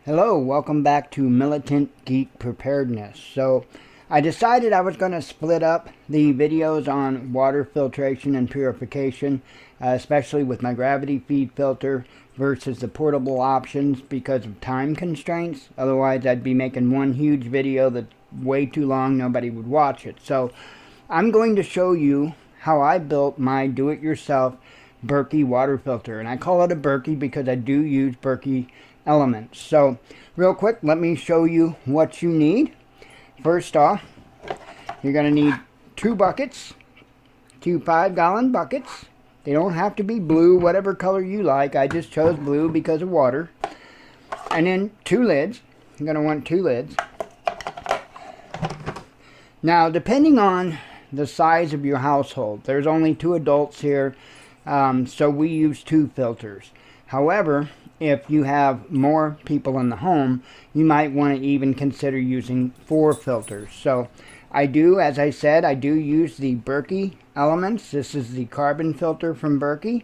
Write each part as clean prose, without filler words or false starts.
Hello, welcome back to Militant Geek Preparedness. So I decided I was going to split up the videos on water filtration and purification, especially with my gravity feed filter versus the portable options because of time constraints. Otherwise I'd be making one huge video that's way too long, nobody would watch it. So I'm going to show you how I built my do-it-yourself Berkey water filter. And I call it a Berkey because I do use Berkey elements. So real quick, let me show you what you need. First off, you're going to need 2 buckets, 2 5-gallon buckets. They don't have to be blue, whatever color you like. I just chose blue because of water. And then 2 lids. You're going to want 2 lids. Now, depending on the size of your household, there's only 2 adults here, so we use 2 filters. However, if you have more people in the home, you might want to even consider using 4 filters. So I do, as I said, I do use the Berkey elements. This is the carbon filter from Berkey.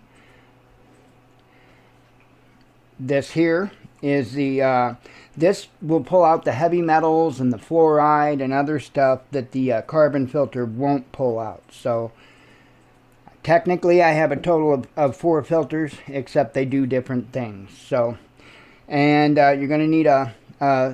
This here is the, this will pull out the heavy metals and the fluoride and other stuff that the carbon filter won't pull out. So technically, I have a total of 4 filters, except they do different things. So, and you're going to need a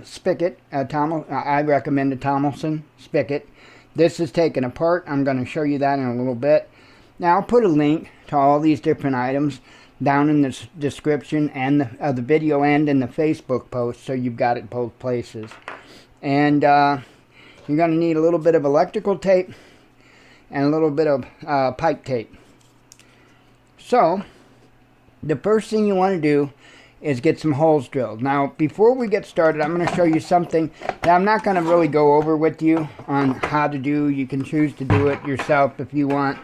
spigot. I recommend a Tomlinson spigot. This is taken apart. I'm going to show you that in a little bit. Now, I'll put a link to all these different items down in the description and the video and in the Facebook post, so you've got it both places. And you're going to need a little bit of electrical tape and a little bit of pipe tape. So, the first thing you want to do is get some holes drilled. Now, before we get started, I'm going to show you something that I'm not going to really go over with you on how to do. You can choose to do it yourself if you want.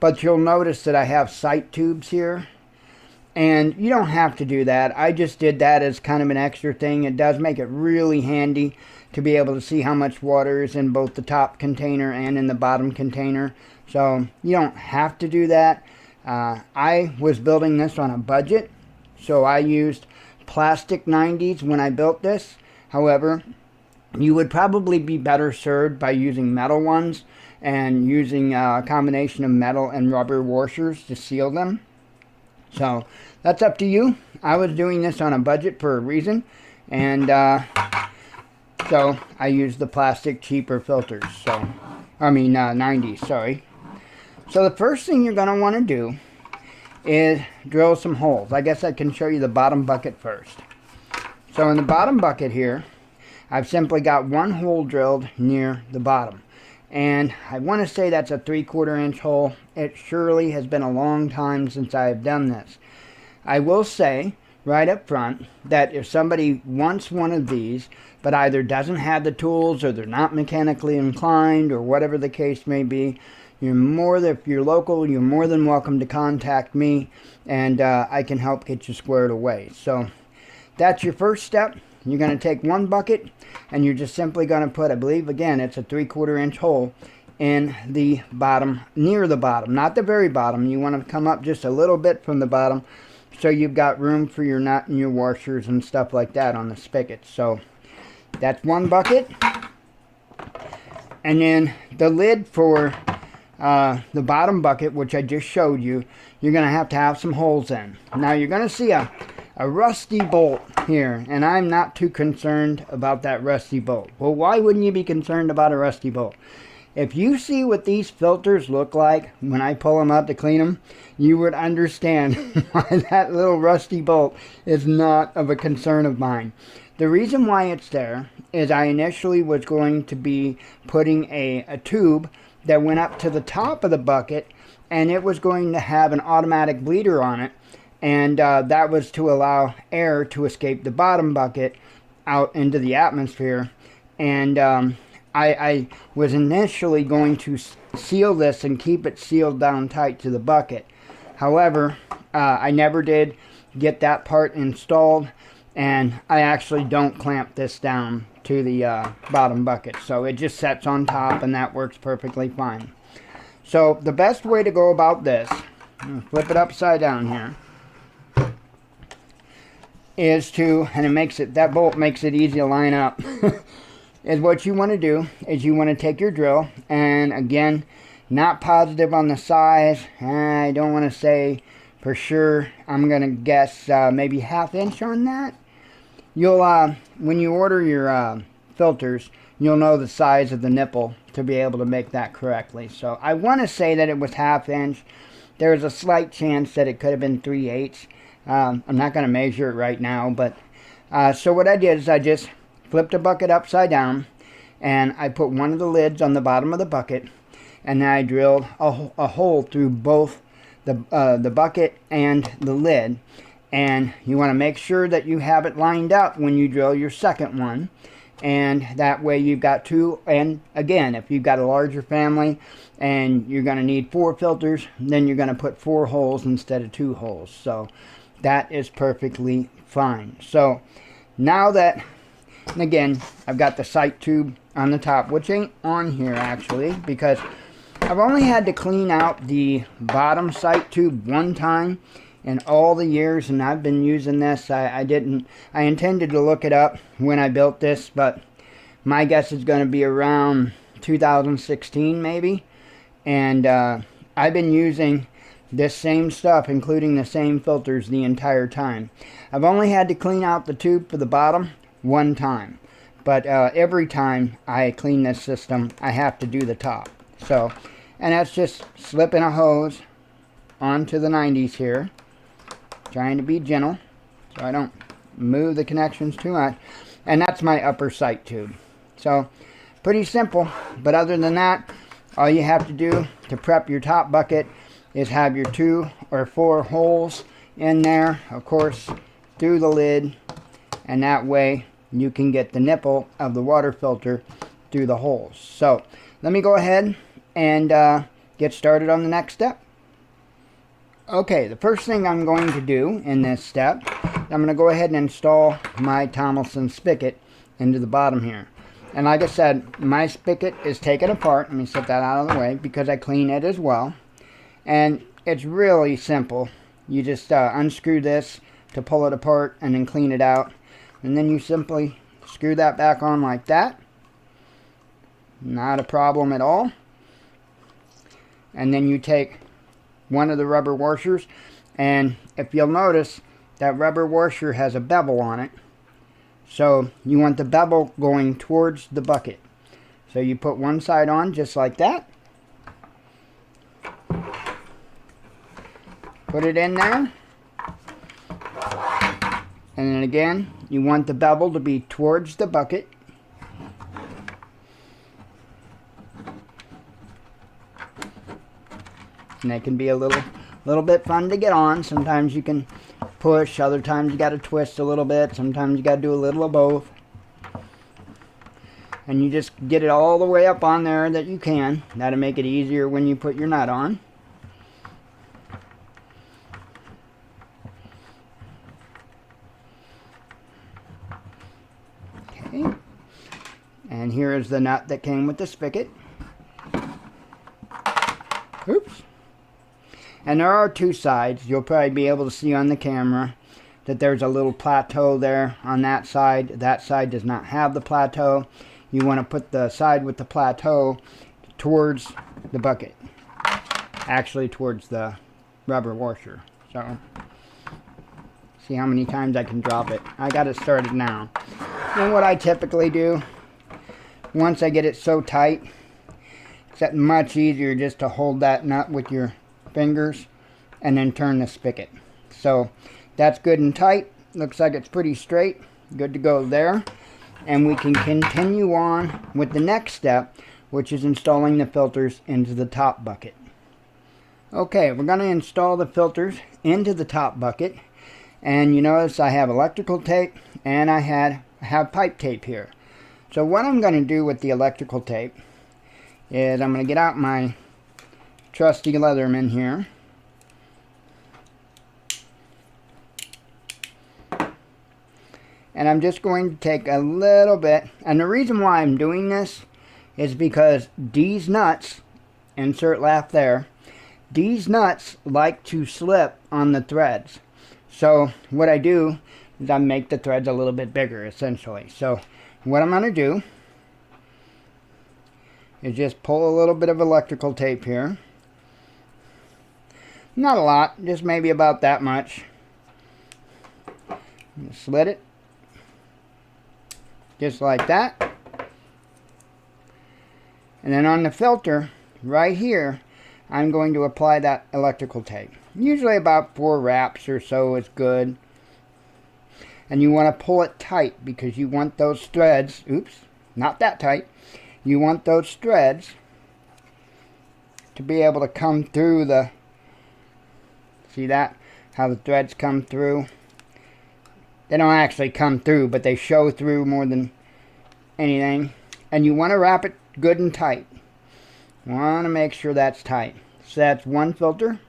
But you'll notice that I have sight tubes here. And you don't have to do that. I just did that as kind of an extra thing. It does make it really handy to be able to see how much water is in both the top container and in the bottom container. So you don't have to do that. I was building this on a budget, so I used plastic 90s when I built this. However, you would probably be better served by using metal ones and using a combination of metal and rubber washers to seal them. So that's up to you. I was doing this on a budget for a reason, and so I used the plastic cheaper filters. So, I mean 90s, sorry. So the first thing you're going to want to do is drill some holes. I guess I can show you the bottom bucket first. So in the bottom bucket here, I've simply got 1 hole drilled near the bottom. And I want to say that's a 3/4 inch hole. It surely has been a long time since I've done this. I will say right up front that if somebody wants one of these but either doesn't have the tools or they're not mechanically inclined or whatever the case may be, if you're local, you're more than welcome to contact me, and I can help get you squared away. So that's your first step. You're going to take 1 bucket and you're just simply going to put, I believe again, it's a 3/4 inch hole in the bottom, near the bottom, not the very bottom. You want to come up just a little bit from the bottom so you've got room for your nut and your washers and stuff like that on the spigot. So that's 1 bucket. And then the lid for the bottom bucket, which I just showed you, you're going to have some holes in. Now you're going to see a rusty bolt here, and I'm not too concerned about that rusty bolt. Well, why wouldn't you be concerned about a rusty bolt? If you see what these filters look like when I pull them out to clean them, you would understand why that little rusty bolt is not of a concern of mine. The reason why it's there is I initially was going to be putting a tube that went up to the top of the bucket, and it was going to have an automatic bleeder on it, and that was to allow air to escape the bottom bucket out into the atmosphere. And I was initially going to seal this and keep it sealed down tight to the bucket. However, I never did get that part installed, and I actually don't clamp this down to the bottom bucket, so it just sets on top, and that works perfectly fine. So the best way to go about this, flip it upside down here, is to, and it makes it, that bolt makes it easy to line up, is what you want to do is you want to take your drill, and again, not positive on the size. I don't want to say for sure. I'm going to guess maybe 1/2 inch on that. You'll, when you order your filters, you'll know the size of the nipple to be able to make that correctly. So I want to say that it was 1/2 inch. There's a slight chance that it could have been 3/8. I'm not going to measure it right now, but so what I did is I just flipped the bucket upside down, and I put one of the lids on the bottom of the bucket, and then I drilled a hole through both the bucket and the lid. And you want to make sure that you have it lined up when you drill your second one, and that way you've got 2. And again, if you've got a larger family and you're going to need 4 filters, then you're going to put 4 holes instead of 2 holes. So that is perfectly fine. So now that, and again, I've got the sight tube on the top, which ain't on here actually, because I've only had to clean out the bottom sight tube one time in all the years, and I've been using this. I intended to look it up when I built this, but my guess is going to be around 2016 maybe. And I've been using this same stuff, including the same filters, the entire time. I've only had to clean out the tube for the bottom one time, but every time I clean this system, I have to do the top. So, and that's just slipping a hose onto the 90s here, trying to be gentle so I don't move the connections too much. And that's my upper sight tube. So pretty simple, but other than that, all you have to do to prep your top bucket is have your 2 or 4 holes in there, of course, through the lid, and that way you can get the nipple of the water filter through the holes. So let me go ahead and get started on the next step. Okay, the first thing I'm going to do in this step, I'm going to go ahead and install my Tomlinson spigot into the bottom here. And like I said, my spigot is taken apart. Let me set that out of the way because I clean it as well. And it's really simple. You just unscrew this to pull it apart and then clean it out. And then you simply screw that back on like that. Not a problem at all. And then you take one of the rubber washers, and if you'll notice, that rubber washer has a bevel on it. So you want the bevel going towards the bucket. So you put one side on just like that. Put it in there. And then again, you want the bevel to be towards the bucket. And they can be a little bit fun to get on. Sometimes you can push, other times you got to twist a little bit, sometimes you got to do a little of both. And you just get it all the way up on there that you can. That'll make it easier when you put your nut on. Okay. And here is the nut that came with the spigot. Oops. And there are 2 sides. You'll probably be able to see on the camera that there's a little plateau there on that side. That side does not have the plateau. You want to put the side with the plateau towards the bucket. Actually towards the rubber washer. So, see how many times I can drop it. I got it started now. And what I typically do, once I get it so tight, it's much easier just to hold that nut with your fingers and then turn the spigot. So that's good and tight. Looks like it's pretty straight. Good to go there. And we can continue on with the next step, which is installing the filters into the top bucket. Okay, we're going to install the filters into the top bucket. And you notice I have electrical tape and I have pipe tape here. So what I'm going to do with the electrical tape is I'm going to get out my trusty Leatherman here. And I'm just going to take a little bit, and the reason why I'm doing this is because these nuts, insert laugh there, these nuts like to slip on the threads. So what I do, is I make the threads a little bit bigger, essentially. So what I'm going to do is just pull a little bit of electrical tape here. Not a lot, just maybe about that much. Slit it just like that. And then on the filter right here, I'm going to apply that electrical tape. Usually about 4 wraps or so is good. And you want to pull it tight because you want those threads, oops, not that tight. You want those threads to be able to come through the, see that? How the threads come through. They don't actually come through, but they show through more than anything. And you want to wrap it good and tight. Want to make sure that's tight. So that's one filter.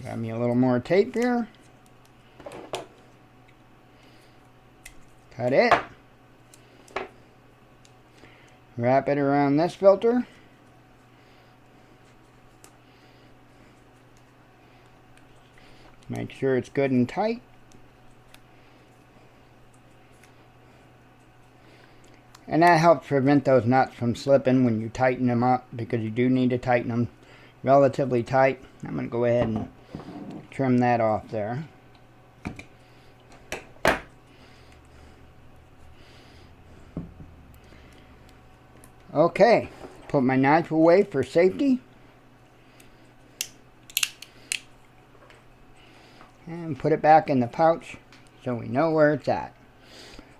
Got me a little more tape here. Cut it. Wrap it around this filter. Make sure it's good and tight. And that helps prevent those nuts from slipping when you tighten them up, because you do need to tighten them relatively tight. I'm going to go ahead and trim that off there. Okay, put my knife away for safety. And put it back in the pouch so we know where it's at.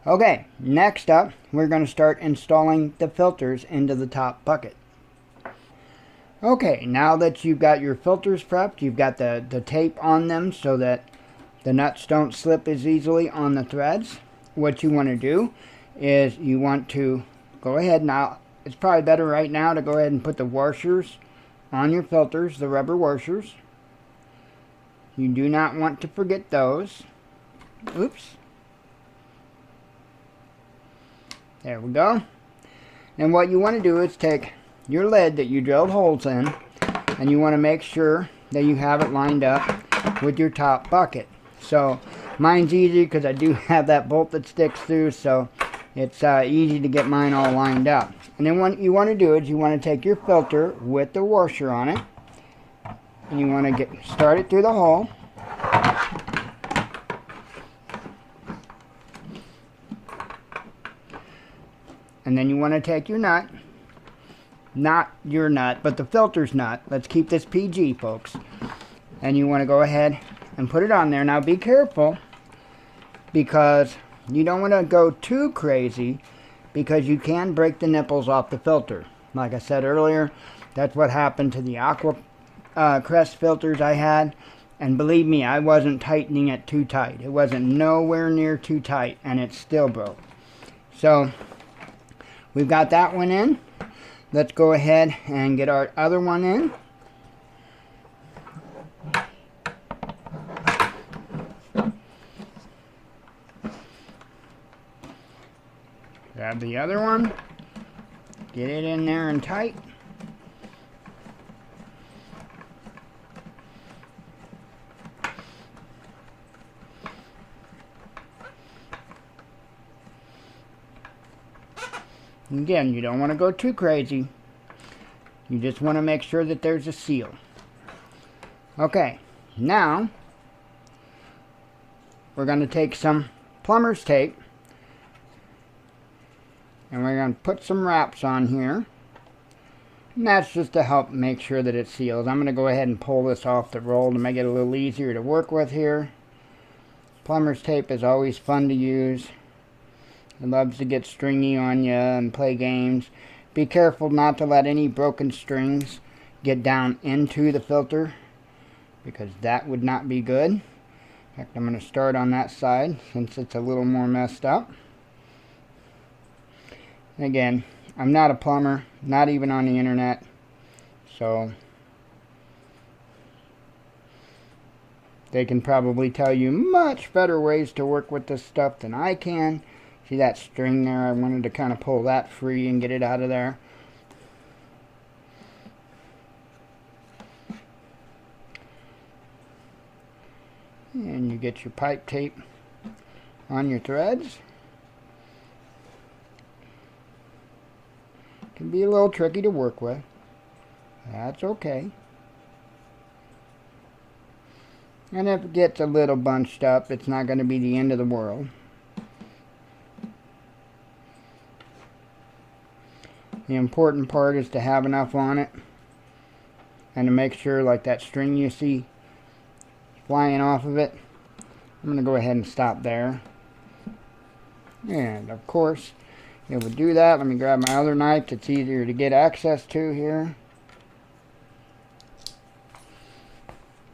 Okay, next up, we're going to start installing the filters into the top bucket. Okay, now that you've got your filters prepped, you've got the tape on them so that the nuts don't slip as easily on the threads. What you want to do is you want to go ahead now. It's probably better right now to go ahead and put the washers on your filters, the rubber washers. You do not want to forget those. Oops. There we go. And what you want to do is take your lid that you drilled holes in, and you want to make sure that you have it lined up with your top bucket. So mine's easy because I do have that bolt that sticks through, so it's easy to get mine all lined up. And then what you want to do is you want to take your filter with the washer on it, and you want to start it through the hole. And then you want to take your nut, not your nut, but the filter's nut. Let's keep this PG, folks. And you want to go ahead and put it on there. Now be careful, because you don't want to go too crazy, because you can break the nipples off the filter. Like I said earlier, that's what happened to the Aqua Crest filters I had. And believe me, I wasn't tightening it too tight. It wasn't nowhere near too tight, and it still broke. So we've got that one in. Let's go ahead and get our other one in. Grab the other one. Get it in there and tight. Again, you don't want to go too crazy. You just want to make sure that there's a seal. Okay, now we're going to take some plumber's tape, and we're going to put some wraps on here. And that's just to help make sure that it seals. I'm going to go ahead and pull this off the roll to make it a little easier to work with here. Plumber's tape is always fun to use. It loves to get stringy on you and play games. Be careful not to let any broken strings get down into the filter, because that would not be good. In fact, I'm going to start on that side since it's a little more messed up. And again, I'm not a plumber, not even on the internet, so they can probably tell you much better ways to work with this stuff than I can. See that string there? I wanted to kind of pull that free and get it out of there. And you get your pipe tape on your threads. Can be a little tricky to work with. That's okay. And if it gets a little bunched up, it's not going to be the end of the world. The important part is to have enough on it and to make sure, like that string you see flying off of it. I'm going to go ahead and stop there. And of course, it would do that. Let me grab my other knife that's easier to get access to here.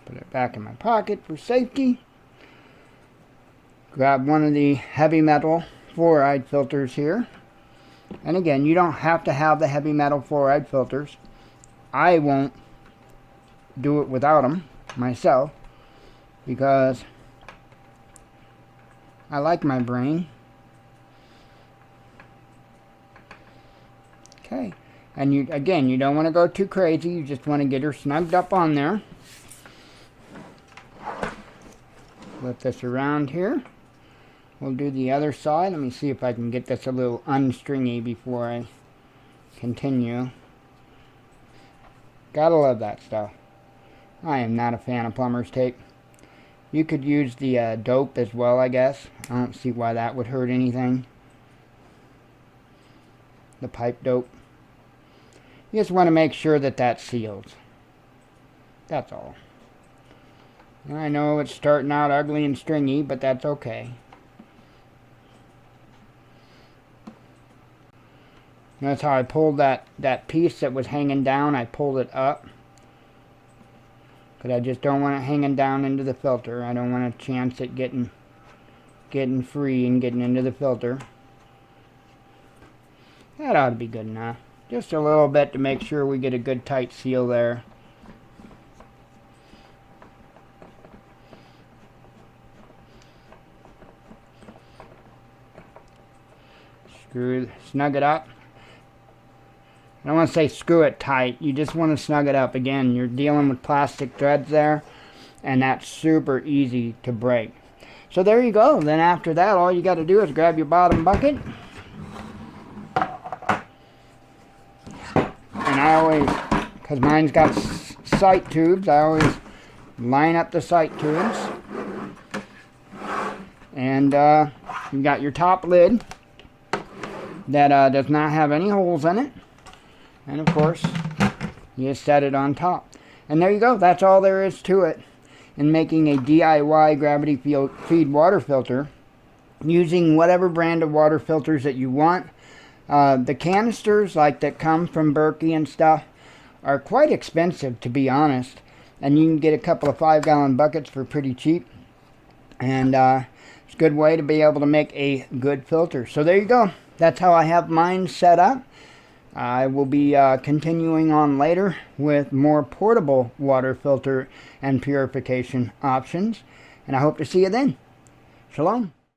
Put it back in my pocket for safety. Grab one of the heavy metal fluoride filters here. And again, you don't have to have the heavy metal fluoride filters. I won't do it without them myself because I like my brain. Okay, and you don't want to go too crazy. You just want to get her snugged up on there. Flip this around here. We'll do the other side. Let me see if I can get this a little unstringy before I continue. Gotta love that stuff. I am not a fan of plumber's tape. You could use the dope as well, I guess. I don't see why that would hurt anything. The pipe dope. You just want to make sure that that seals. That's all. I know it's starting out ugly and stringy, but that's okay. That's how I pulled that piece that was hanging down. I pulled it up. Because I just don't want it hanging down into the filter. I don't want a chance at getting free and getting into the filter. That ought to be good enough. Just a little bit to make sure we get a good tight seal there. Snug it up. I don't want to say screw it tight. You just want to snug it up. Again, you're dealing with plastic threads there, and that's super easy to break. So there you go. Then after that, all you got to do is grab your bottom bucket. And I always, because mine's got sight tubes, I always line up the sight tubes. And you got your top lid that does not have any holes in it. And of course, you just set it on top. And there you go. That's all there is to it in making a DIY gravity feed water filter using whatever brand of water filters that you want. The canisters like that come from Berkey and stuff are quite expensive, to be honest. And you can get a couple of 5-gallon buckets for pretty cheap. And it's a good way to be able to make a good filter. So there you go. That's how I have mine set up. I will be continuing on later with more portable water filter and purification options. And I hope to see you then. Shalom.